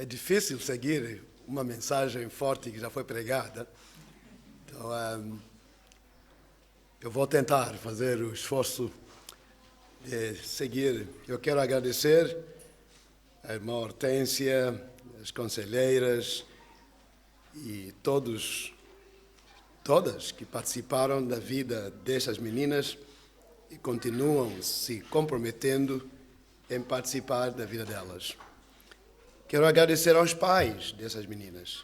É difícil seguir uma mensagem forte que já foi pregada. Então, eu vou tentar fazer o esforço de seguir. Eu quero agradecer a irmã Hortência, as conselheiras e todas que participaram da vida dessas meninas e continuam se comprometendo em participar da vida delas. Quero agradecer aos pais dessas meninas.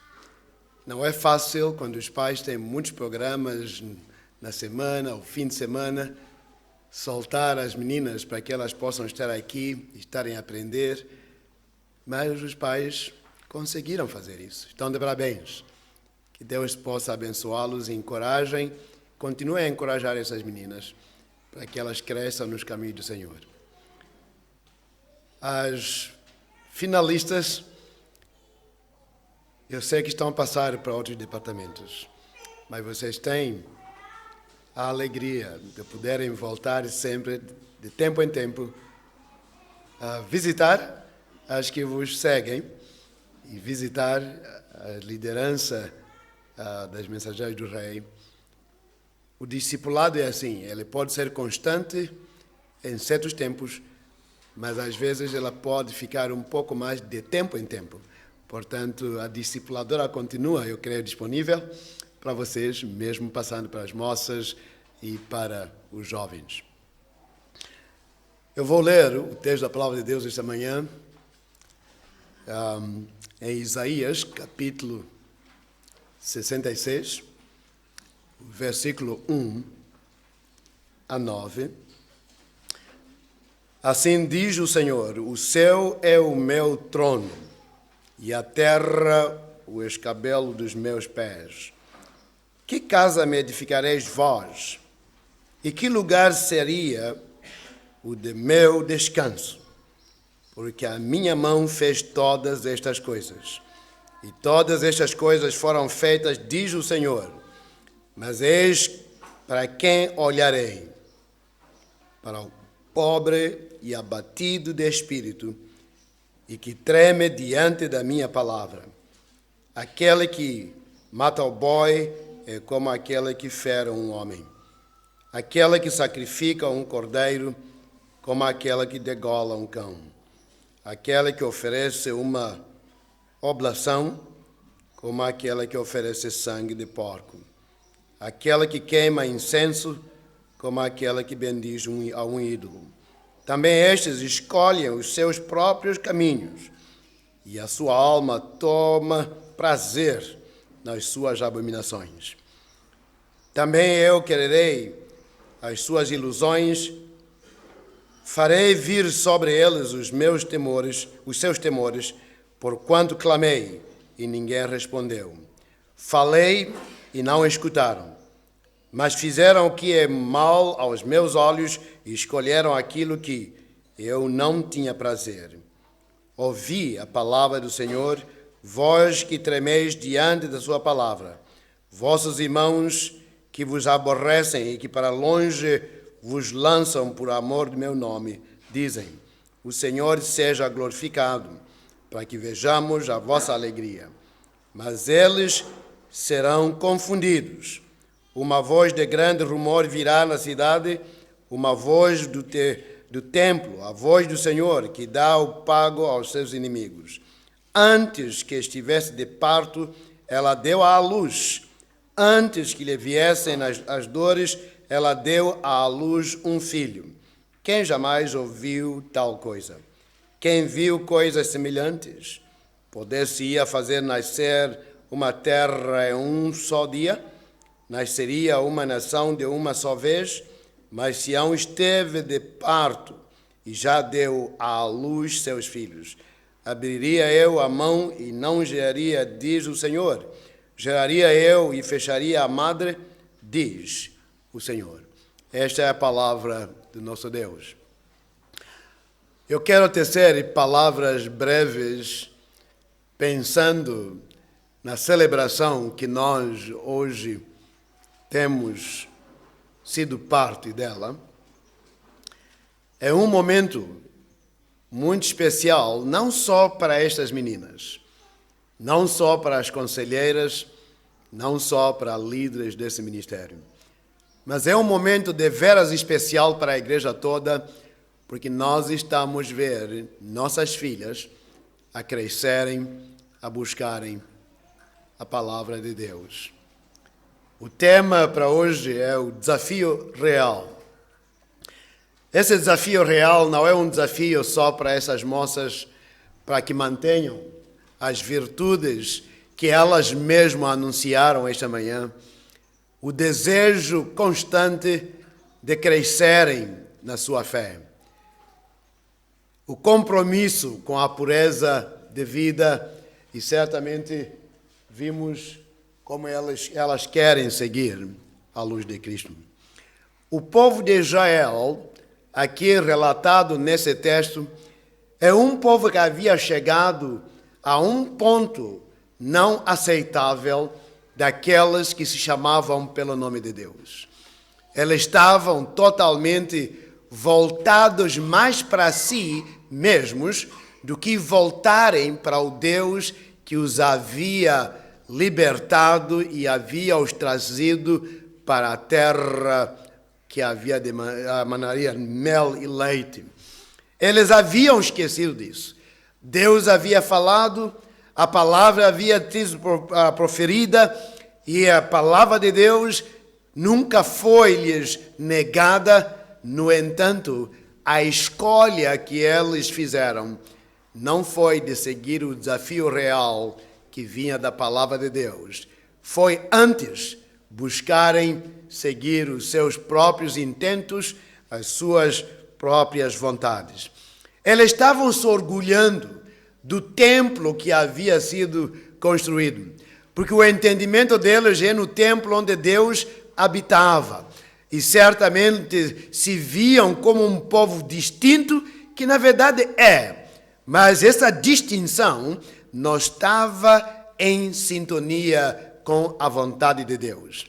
Não é fácil quando os pais têm muitos programas na semana, ao fim de semana, soltar as meninas para que elas possam estar aqui e estarem a aprender, mas os pais conseguiram fazer isso. Estão de parabéns. Que Deus possa abençoá-los e continuem a encorajar essas meninas para que elas cresçam nos caminhos do Senhor. As finalistas, eu sei que estão a passar para outros departamentos, mas vocês têm a alegria de poderem voltar sempre, de tempo em tempo, a visitar as que vos seguem e visitar a liderança das Mensageiras do Rei. O discipulado é assim, ele pode ser constante em certos tempos, mas às vezes ela pode ficar um pouco mais de tempo em tempo. Portanto, a discipuladora continua, eu creio, disponível para vocês, mesmo passando para as moças e para os jovens. Eu vou ler o texto da Palavra de Deus esta manhã, em Isaías, capítulo 66, versículo 1 a 9. Assim diz o Senhor: o céu é o meu trono, e a terra o escabelo dos meus pés. Que casa me edificareis vós? E que lugar seria o de meu descanso? Porque a minha mão fez todas estas coisas. E todas estas coisas foram feitas, diz o Senhor. Mas eis para quem olharei? Para o pobre e abatido de espírito, e que treme diante da minha palavra. Aquele que mata o boi é como aquele que fere um homem. Aquele que sacrifica um cordeiro, como aquele que degola um cão. Aquele que oferece uma oblação, como aquele que oferece sangue de porco. Aquele que queima incenso, como aquele que bendiz a um ídolo. Também estes escolhem os seus próprios caminhos, e a sua alma toma prazer nas suas abominações. Também eu quererei as suas ilusões, farei vir sobre eles os seus temores, porquanto clamei e ninguém respondeu. Falei e não escutaram. Mas fizeram o que é mal aos meus olhos e escolheram aquilo que eu não tinha prazer. Ouvi a palavra do Senhor, vós que tremeis diante da sua palavra, vossos irmãos que vos aborrecem e que para longe vos lançam por amor do meu nome, dizem: o Senhor seja glorificado, para que vejamos a vossa alegria. Mas eles serão confundidos. Uma voz de grande rumor virá na cidade, uma voz do templo, a voz do Senhor, que dá o pago aos seus inimigos. Antes que estivesse de parto, ela deu à luz. Antes que lhe viessem as dores, ela deu à luz um filho. Quem jamais ouviu tal coisa? Quem viu coisas semelhantes? Poder-se-ia fazer nascer uma terra em um só dia? Nasceria uma nação de uma só vez? Mas Sião esteve de parto e já deu à luz seus filhos. Abriria eu a mão e não geraria, diz o Senhor. Geraria eu e fecharia a madre, diz o Senhor. Esta é a palavra do nosso Deus. Eu quero tecer palavras breves, pensando na celebração que nós hoje temos sido parte dela. É um momento muito especial, não só para estas meninas, não só para as conselheiras, não só para líderes desse ministério. Mas é um momento de veras especial para a igreja toda, porque nós estamos a ver nossas filhas a crescerem, a buscarem a palavra de Deus. O tema para hoje é o desafio real. Esse desafio real não é um desafio só para essas moças, para que mantenham as virtudes que elas mesmas anunciaram esta manhã, o desejo constante de crescerem na sua fé, o compromisso com a pureza de vida, e certamente vimos como elas querem seguir a luz de Cristo. O povo de Israel, aqui relatado nesse texto, é um povo que havia chegado a um ponto não aceitável daquelas que se chamavam pelo nome de Deus. Eles estavam totalmente voltados mais para si mesmos do que voltarem para o Deus que os havia libertado e havia os trazido para a terra que havia de manaria mel e leite. Eles haviam esquecido disso. Deus havia falado, a palavra havia sido proferida e a palavra de Deus nunca foi-lhes negada. No entanto, a escolha que eles fizeram não foi de seguir o desafio real que vinha da palavra de Deus. Foi antes buscarem seguir os seus próprios intentos, as suas próprias vontades. Eles estavam se orgulhando do templo que havia sido construído, porque o entendimento deles é no templo onde Deus habitava. E certamente se viam como um povo distinto, que na verdade é. Mas essa distinção não estava em sintonia com a vontade de Deus,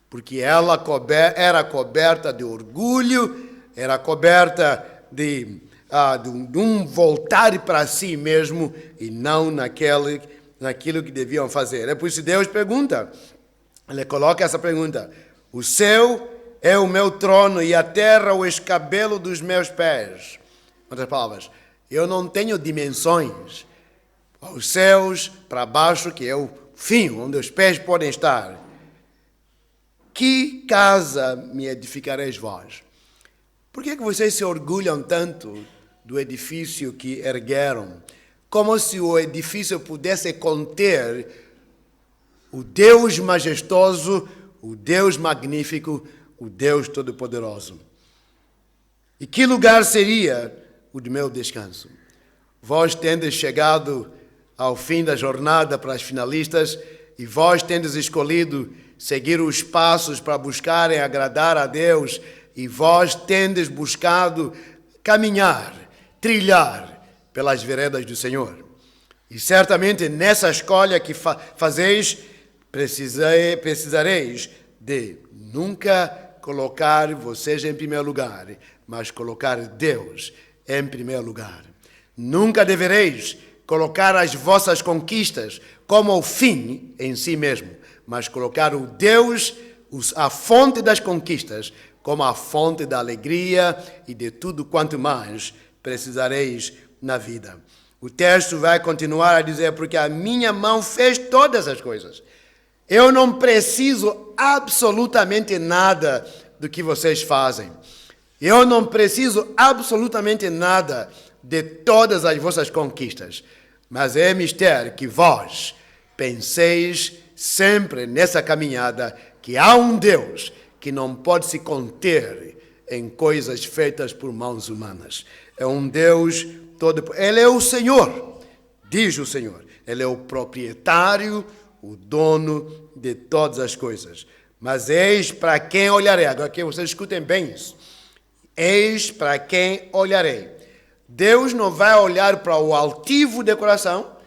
porque ela era coberta de orgulho, era coberta de um voltar para si mesmo e não naquilo que deviam fazer. É por isso que Deus pergunta, ele coloca essa pergunta: o céu é o meu trono e a terra o escabelo dos meus pés. Em outras palavras, eu não tenho dimensões. Os céus para baixo, que é o fim, onde os pés podem estar. Que casa me edificareis vós? Por que vocês se orgulham tanto do edifício que ergueram? Como se o edifício pudesse conter o Deus majestoso, o Deus magnífico, o Deus todo-poderoso. E que lugar seria o de meu descanso? Vós tendes chegado ao fim da jornada para as finalistas e vós tendes escolhido seguir os passos para buscarem agradar a Deus e vós tendes buscado caminhar, trilhar pelas veredas do Senhor. E certamente nessa escolha que fazeis, precisareis de nunca colocar vocês em primeiro lugar, mas colocar Deus em primeiro lugar. Nunca devereis colocar as vossas conquistas como o fim em si mesmo, mas colocar o Deus, a fonte das conquistas, como a fonte da alegria e de tudo quanto mais precisareis na vida. O texto vai continuar a dizer, porque a minha mão fez todas as coisas. Eu não preciso absolutamente nada do que vocês fazem. Eu não preciso absolutamente nada de todas as vossas conquistas. Mas é mistério que vós penseis sempre nessa caminhada que há um Deus que não pode se conter em coisas feitas por mãos humanas. É um Deus todo. Ele é o Senhor, diz o Senhor. Ele é o proprietário, o dono de todas as coisas. Mas eis para quem olharei. Agora que vocês escutem bem isso. Eis para quem olharei. Deus não vai olhar para o altivo de coração.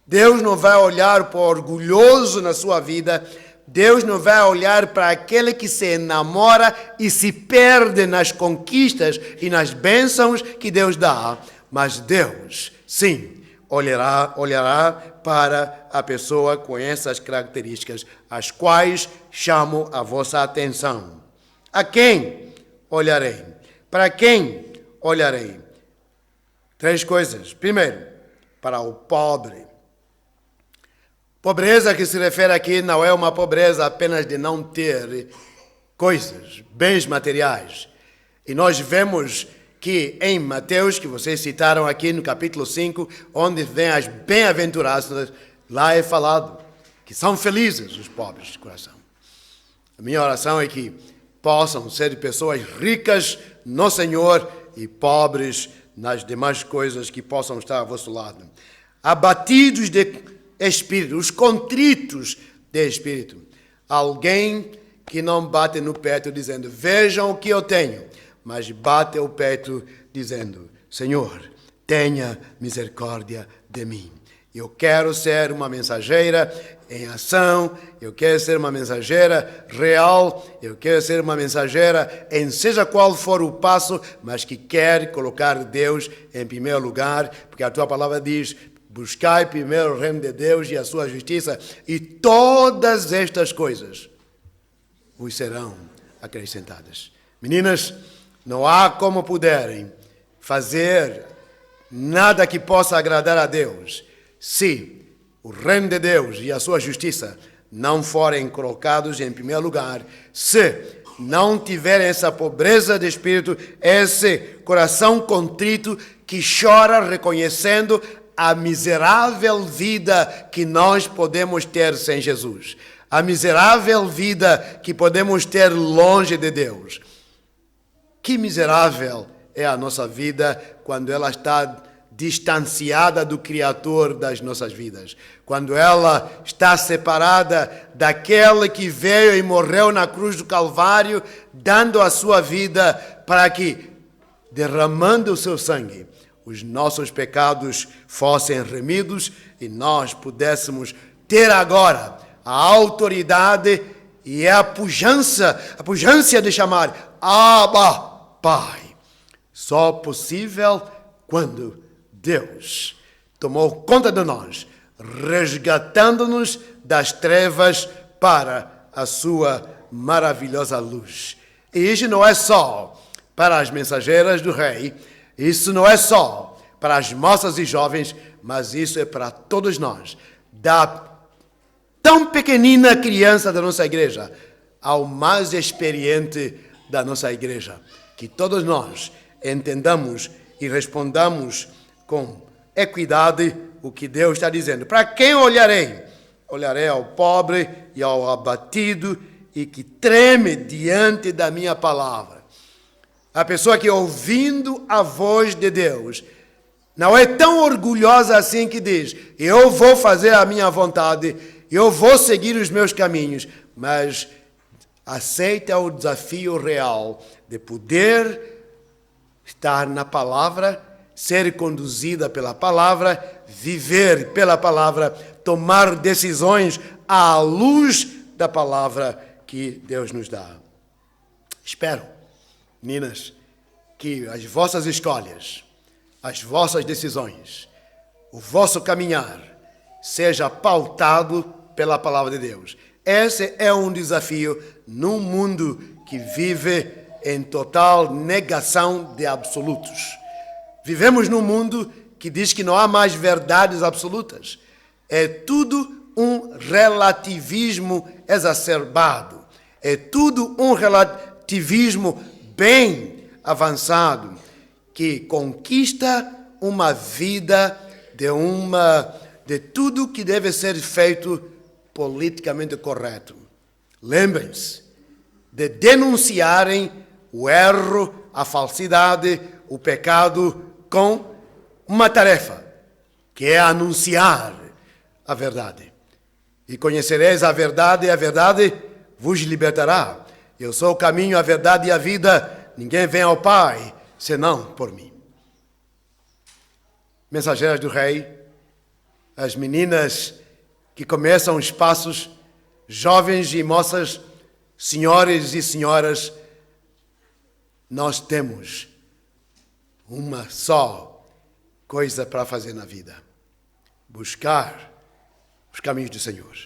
Deus não vai olhar para o orgulhoso na sua vida. Deus não vai olhar para aquele que se enamora e se perde nas conquistas e nas bênçãos que Deus dá. Mas Deus, sim, olhará para a pessoa com essas características, as quais chamo a vossa atenção. A quem olharei? Para quem olharei? 3 coisas. Primeiro, para o pobre. Pobreza que se refere aqui não é uma pobreza apenas de não ter coisas, bens materiais. E nós vemos que em Mateus, que vocês citaram aqui no capítulo 5, onde vem as bem-aventuranças, lá é falado que são felizes os pobres de coração. A minha oração é que possam ser pessoas ricas no Senhor e pobres nas demais coisas que possam estar ao vosso lado. Abatidos de espírito, os contritos de espírito. Alguém que não bate no peito dizendo, vejam o que eu tenho, mas bate o peito dizendo, Senhor, tenha misericórdia de mim. Eu quero ser uma mensageira em ação, eu quero ser uma mensageira real, eu quero ser uma mensageira em seja qual for o passo, mas que quer colocar Deus em primeiro lugar, porque a tua palavra diz, buscai primeiro o reino de Deus e a sua justiça, e todas estas coisas vos serão acrescentadas. Meninas, não há como puderem fazer nada que possa agradar a Deus se o reino de Deus e a sua justiça não forem colocados em primeiro lugar, se não tiverem essa pobreza de espírito, esse coração contrito que chora reconhecendo a miserável vida que nós podemos ter sem Jesus, a miserável vida que podemos ter longe de Deus. Que miserável é a nossa vida quando ela está distanciada do Criador das nossas vidas. Quando ela está separada daquele que veio e morreu na cruz do Calvário, dando a sua vida para que, derramando o seu sangue, os nossos pecados fossem remidos e nós pudéssemos ter agora a autoridade e a pujança de chamar Abba, Pai. Só possível quando Deus tomou conta de nós, resgatando-nos das trevas para a sua maravilhosa luz. E isso não é só para as mensageiras do Rei, isso não é só para as moças e jovens, mas isso é para todos nós, da tão pequenina criança da nossa igreja ao mais experiente da nossa igreja. Que todos nós entendamos e respondamos com equidade o que Deus está dizendo. Para quem olharei? Olharei ao pobre e ao abatido e que treme diante da minha palavra. A pessoa que ouvindo a voz de Deus não é tão orgulhosa assim que diz, eu vou fazer a minha vontade, eu vou seguir os meus caminhos, mas aceita o desafio real de poder estar na palavra, ser conduzida pela palavra, viver pela palavra, tomar decisões à luz da palavra que Deus nos dá. Espero, meninas, que as vossas escolhas, as vossas decisões, o vosso caminhar seja pautado pela palavra de Deus. Esse é um desafio num mundo que vive em total negação de absolutos. Vivemos num mundo que diz que não há mais verdades absolutas. É tudo um relativismo exacerbado. É tudo um relativismo bem avançado que conquista uma vida de tudo que deve ser feito politicamente correto. Lembrem-se de denunciarem o erro, a falsidade, o pecado com uma tarefa, que é anunciar a verdade. E conhecereis a verdade vos libertará. Eu sou o caminho, a verdade e a vida. Ninguém vem ao Pai, senão por mim. Mensageiras do Rei, as meninas que começam os passos, jovens e moças, senhores e senhoras, nós temos uma só coisa para fazer na vida. buscar os caminhos do Senhor.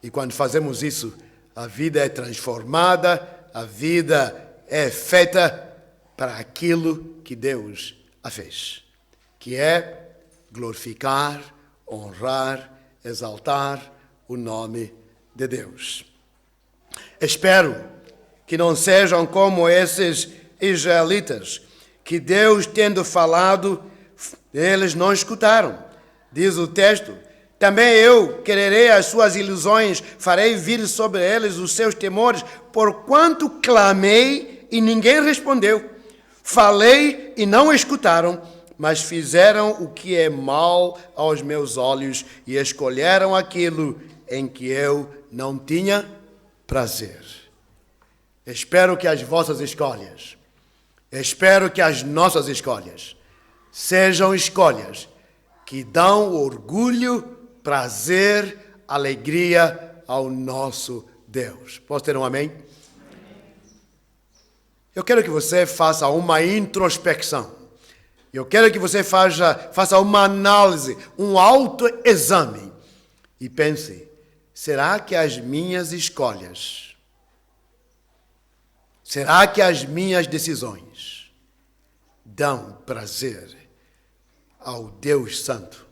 E quando fazemos isso, a vida é transformada, a vida é feita para aquilo que Deus a fez, que é glorificar, honrar, exaltar o nome de Deus. Espero que não sejam como esses israelitas, que Deus, tendo falado, eles não escutaram. Diz o texto: também eu quererei as suas ilusões, farei vir sobre eles os seus temores, porquanto clamei e ninguém respondeu. Falei e não escutaram, mas fizeram o que é mal aos meus olhos e escolheram aquilo em que eu não tinha prazer. Espero que as vossas escolhas, espero que as nossas escolhas sejam escolhas que dão orgulho, prazer, alegria ao nosso Deus. Posso ter um amém? Eu quero que você faça uma introspecção. Eu quero que você faça uma análise, um autoexame. E pense, será que as minhas escolhas, será que as minhas decisões dão prazer ao Deus Santo,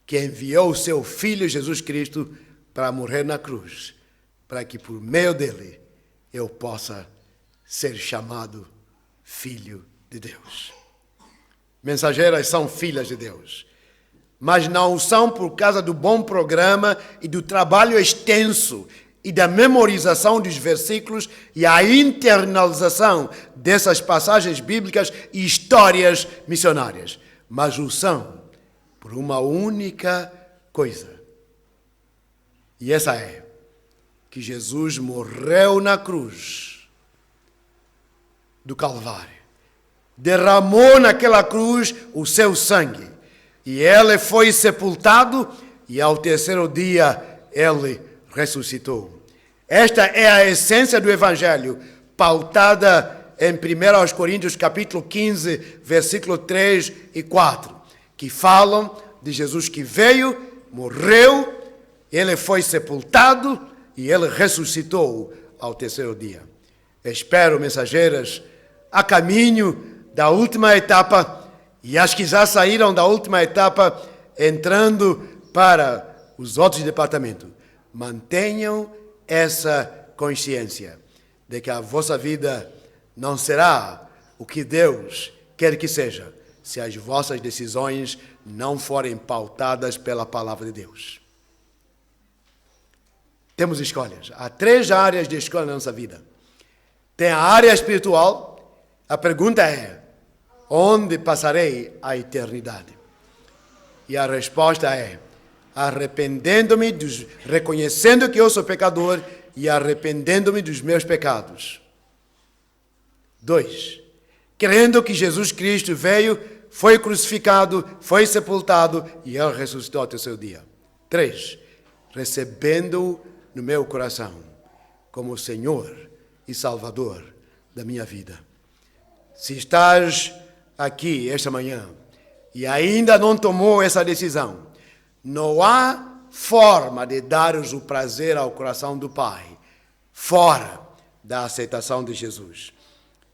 que enviou o seu Filho Jesus Cristo para morrer na cruz, para que por meio dele eu possa ser chamado filho de Deus. Mensageiras são filhas de Deus, mas não são por causa do bom programa e do trabalho extenso e da memorização dos versículos e a internalização dessas passagens bíblicas e histórias missionárias, mas o são por uma única coisa. E essa é que Jesus morreu na cruz do Calvário, derramou naquela cruz o seu sangue, e ele foi sepultado, e ao terceiro dia ele ressuscitou. Esta é a essência do Evangelho, pautada em 1 Coríntios capítulo 15, versículo 3 e 4, que falam de Jesus que veio, morreu, ele foi sepultado e ele ressuscitou ao terceiro dia. Espero, mensageiras, a caminho da última etapa, e as que já saíram da última etapa, entrando para os outros departamentos, mantenham essa consciência de que a vossa vida não será o que Deus quer que seja, se as vossas decisões não forem pautadas pela palavra de Deus. Temos escolhas. Há 3 áreas de escolha na nossa vida. Tem a área espiritual. A pergunta é: onde passarei a eternidade? E a resposta é: arrependendo-me, reconhecendo que eu sou pecador e arrependendo-me dos meus pecados. 2, crendo que Jesus Cristo veio, foi crucificado, foi sepultado e ele ressuscitou ao terceiro dia. 3, recebendo-o no meu coração como Senhor e Salvador da minha vida. Se estás aqui esta manhã e ainda não tomou essa decisão, não há forma de dares o prazer ao coração do Pai fora da aceitação de Jesus.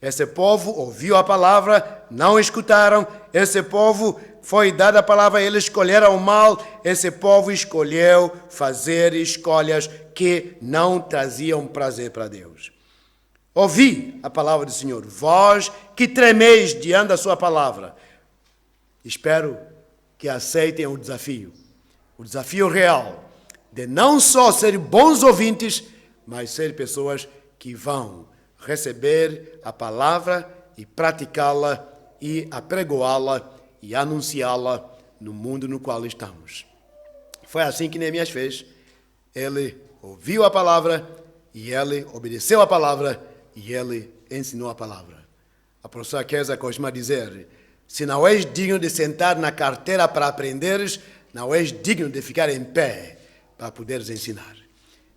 Esse povo ouviu a palavra, não escutaram. Esse povo foi dada a palavra, eles escolheram o mal. Esse povo escolheu fazer escolhas que não traziam prazer para Deus. Ouvi a palavra do Senhor, vós que tremeis diante da sua palavra. Espero que aceitem o desafio real, de não só ser bons ouvintes, mas ser pessoas que vão receber a palavra e praticá-la e apregoá-la e anunciá-la no mundo no qual estamos. Foi assim que Neemias fez. Ele ouviu a palavra e ele obedeceu a palavra e ele ensinou a palavra. A professora Kesa costuma dizer: se não és digno de sentar na carteira para aprenderes, não és digno de ficar em pé para poderes ensinar.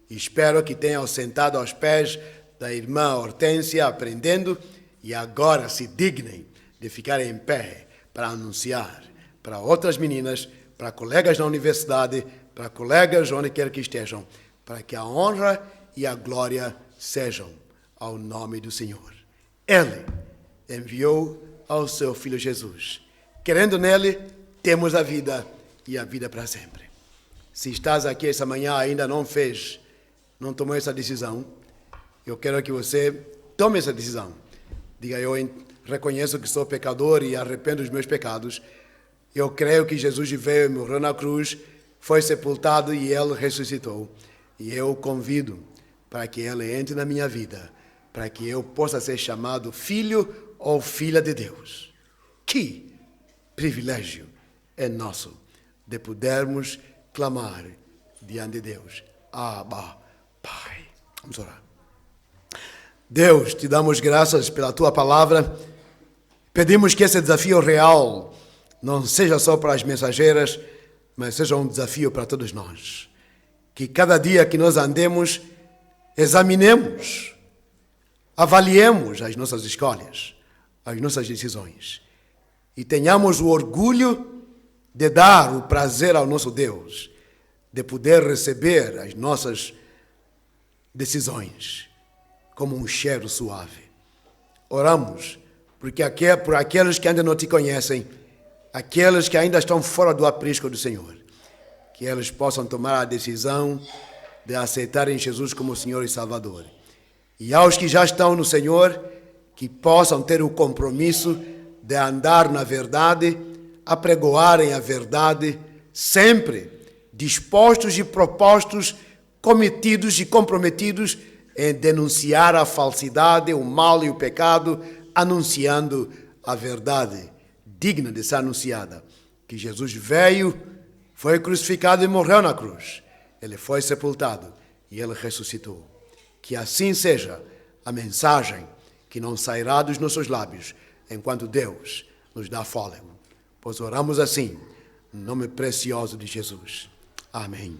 E espero que tenham sentado aos pés da irmã Hortência aprendendo e agora se dignem de ficar em pé para anunciar para outras meninas, para colegas na universidade, para colegas onde quer que estejam, para que a honra e a glória sejam ao nome do Senhor. Ele enviou ao seu Filho Jesus. Querendo nele, temos a vida e a vida para sempre. Se estás aqui essa manhã ainda não tomou essa decisão, eu quero que você tome essa decisão. Diga, eu reconheço que sou pecador e arrependo dos meus pecados. Eu creio que Jesus veio e morreu na cruz, foi sepultado e ele ressuscitou. E eu o convido para que ele entre na minha vida, para que eu possa ser chamado filho ou filha de Deus. Que privilégio é nosso de podermos clamar diante de Deus. Abba, Pai. Vamos orar. Deus, te damos graças pela tua palavra. Pedimos que esse desafio real não seja só para as mensageiras, mas seja um desafio para todos nós. Que cada dia que nós andemos, examinemos, avaliemos as nossas escolhas, as nossas decisões. E tenhamos o orgulho de dar o prazer ao nosso Deus, de poder receber as nossas decisões como um cheiro suave. Oramos por aqueles que ainda não te conhecem, aqueles que ainda estão fora do aprisco do Senhor, que eles possam tomar a decisão de aceitarem Jesus como Senhor e Salvador. E aos que já estão no Senhor, que possam ter o compromisso de andar na verdade, apregoarem a verdade, sempre dispostos e propostos, cometidos e comprometidos em denunciar a falsidade, o mal e o pecado, anunciando a verdade digna de ser anunciada, que Jesus veio, foi crucificado e morreu na cruz. Ele foi sepultado e ele ressuscitou. Que assim seja a mensagem que não sairá dos nossos lábios enquanto Deus nos dá fôlego. Pois oramos assim, no nome precioso de Jesus. Amém.